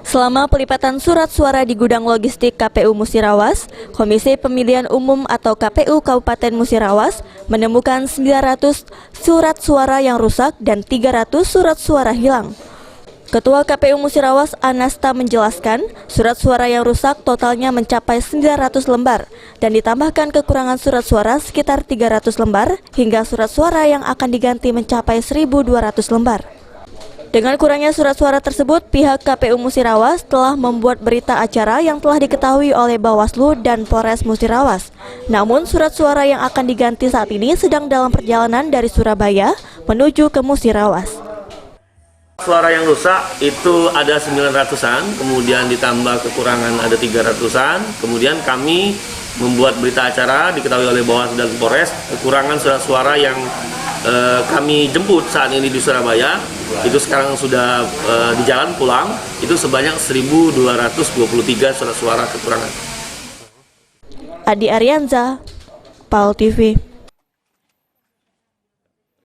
Selama pelipatan surat suara di gudang logistik KPU Musirawas, Komisi Pemilihan Umum atau KPU Kabupaten Musirawas menemukan 900 surat suara yang rusak dan 300 surat suara hilang. Ketua KPU Musirawas Anasta menjelaskan, surat suara yang rusak totalnya mencapai 900 lembar dan ditambahkan kekurangan surat suara sekitar 300 lembar hingga surat suara yang akan diganti mencapai 1.200 lembar. Dengan kurangnya surat suara tersebut, pihak KPU Musirawas telah membuat berita acara yang telah diketahui oleh Bawaslu dan Polres Musirawas. Namun surat suara yang akan diganti saat ini sedang dalam perjalanan dari Surabaya menuju ke Musirawas. Suara yang rusak itu ada 900-an, kemudian ditambah kekurangan ada 300-an, kemudian kami membuat berita acara diketahui oleh Bawaslu dan Polres, kekurangan surat suara yang kami jemput saat ini di Surabaya, itu sekarang sudah di jalan pulang, itu sebanyak 1.223 surat suara kekurangan. Adi Arianza, PAL TV.